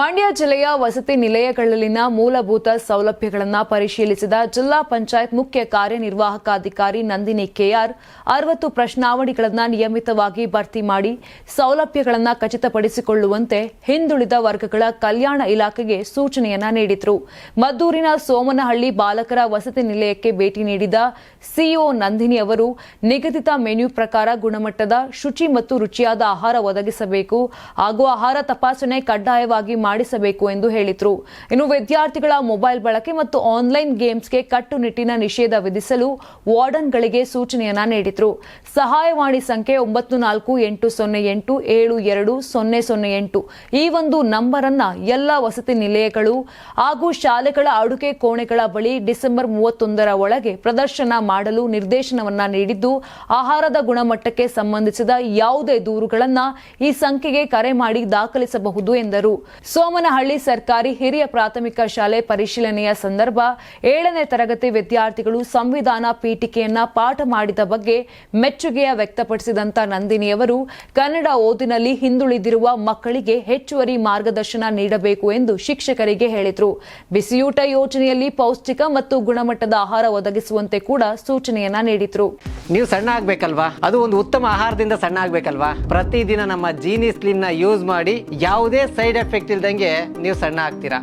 ಮಂಡ್ಯ ಜಿಲ್ಲೆಯ ವಸತಿ ನಿಲಯಗಳಲ್ಲಿನ ಮೂಲಭೂತ ಸೌಲಭ್ಯಗಳನ್ನು ಪರಿಶೀಲಿಸಿದ ಜಿಲ್ಲಾ ಪಂಚಾಯತ್ ಮುಖ್ಯ ಕಾರ್ಯನಿರ್ವಾಹಕ ಅಧಿಕಾರಿ ನಂದಿನಿ ಕೆಆರ್ 60 ಪ್ರಶ್ನಾವಳಿಗಳನ್ನು ನಿಯಮಿತವಾಗಿ ಭರ್ತಿ ಮಾಡಿ ಸೌಲಭ್ಯಗಳನ್ನು ಖಚಿತಪಡಿಸಿಕೊಳ್ಳುವಂತೆ ಹಿಂದುಳಿದ ವರ್ಗಗಳ ಕಲ್ಯಾಣ ಇಲಾಖೆಗೆ ಸೂಚನೆಯನ್ನ ನೀಡಿದರು. ಮದ್ದೂರಿನ ಸೋಮನಹಳ್ಳಿ ಬಾಲಕರ ವಸತಿ ನಿಲಯಕ್ಕೆ ಭೇಟಿ ನೀಡಿದ ಸಿಇಒ ನಂದಿನಿ ಅವರು ನಿಗದಿತ ಮೆನ್ಯೂ ಪ್ರಕಾರ ಗುಣಮಟ್ಟದ ಶುಚಿ ಮತ್ತು ರುಚಿಯಾದ ಆಹಾರ ಒದಗಿಸಬೇಕು ಹಾಗೂ ಆಹಾರ ತಪಾಸಣೆ ಕಡ್ಡಾಯವಾಗಿ ಮಾಡಿಸಬೇಕು ಎಂದು ಹೇಳಿದರು. ಇನ್ನು ವಿದ್ಯಾರ್ಥಿಗಳ ಮೊಬೈಲ್ ಬಳಕೆ ಮತ್ತು ಆನ್ಲೈನ್ ಗೇಮ್ಸ್ಗೆ ಕಟ್ಟುನಿಟ್ಟಿನ ನಿಷೇಧ ವಿಧಿಸಲು ವಾರ್ಡನ್ಗಳಿಗೆ ಸೂಚನೆಯನ್ನ ನೀಡಿದರು. ಸಹಾಯವಾಣಿ ಸಂಖ್ಯೆ 9480872008 ಈ ಒಂದು ನಂಬರ್ ಅನ್ನ ಎಲ್ಲ ವಸತಿ ನಿಲಯಗಳು ಹಾಗೂ ಶಾಲೆಗಳ ಅಡುಗೆ ಕೋಣೆಗಳ ಬಳಿ ಡಿಸೆಂಬರ್ 31ರ ಒಳಗೆ ಪ್ರದರ್ಶನ ಮಾಡಲು ನಿರ್ದೇಶನವನ್ನ ನೀಡಿದ್ದು, ಆಹಾರದ ಗುಣಮಟ್ಟಕ್ಕೆ ಸಂಬಂಧಿಸಿದ ಯಾವುದೇ ದೂರುಗಳನ್ನು ಈ ಸಂಖ್ಯೆಗೆ ಕರೆ ಮಾಡಿ ದಾಖಲಿಸಬಹುದು ಎಂದರು. ಸೋಮನಹಳ್ಳಿ ಸರ್ಕಾರಿ ಹಿರಿಯ ಪ್ರಾಥಮಿಕ ಶಾಲೆ ಪರಿಶೀಲನೆಯ ಸಂದರ್ಭ 7ನೇ ತರಗತಿ ವಿದ್ಯಾರ್ಥಿಗಳು ಸಂವಿಧಾನ ಪೀಠಿಕೆಯನ್ನ ಪಾಠ ಮಾಡಿದ ಬಗ್ಗೆ ಮೆಚ್ಚುಗೆಯ ವ್ಯಕ್ತಪಡಿಸಿದಂತ ನಂದಿನಿಯವರು ಕನ್ನಡ ಓದಿನಲ್ಲಿ ಹಿಂದುಳಿದಿರುವ ಮಕ್ಕಳಿಗೆ ಹೆಚ್ಚುವರಿ ಮಾರ್ಗದರ್ಶನ ನೀಡಬೇಕು ಎಂದು ಶಿಕ್ಷಕರಿಗೆ ಹೇಳಿದರು. ಬಿಸಿಯೂಟ ಯೋಜನೆಯಲ್ಲಿ ಪೌಷ್ಟಿಕ ಮತ್ತು ಗುಣಮಟ್ಟದ ಆಹಾರ ಒದಗಿಸುವಂತೆ ಕೂಡ ಸೂಚನೆಯನ್ನ ನೀಡಿದರು. ನೀವು ಸಣ್ಣ ಆಗ್ಬೇಕಲ್ವಾ, ಅದು ಒಂದು ಉತ್ತಮ ಆಹಾರದಿಂದ ಸಣ್ಣ ಆಗ್ಬೇಕಲ್ವಾ. ಪ್ರತಿದಿನ ನಮ್ಮ ಜೀನಿ ಸ್ಲಿಮ್ ನ ಯೂಸ್ ಮಾಡಿ ಯಾವುದೇ ಸೈಡ್ ಎಫೆಕ್ಟ್ ಇಲ್ದಂಗೆ ನೀವು ಸಣ್ಣ ಆಗ್ತೀರಾ.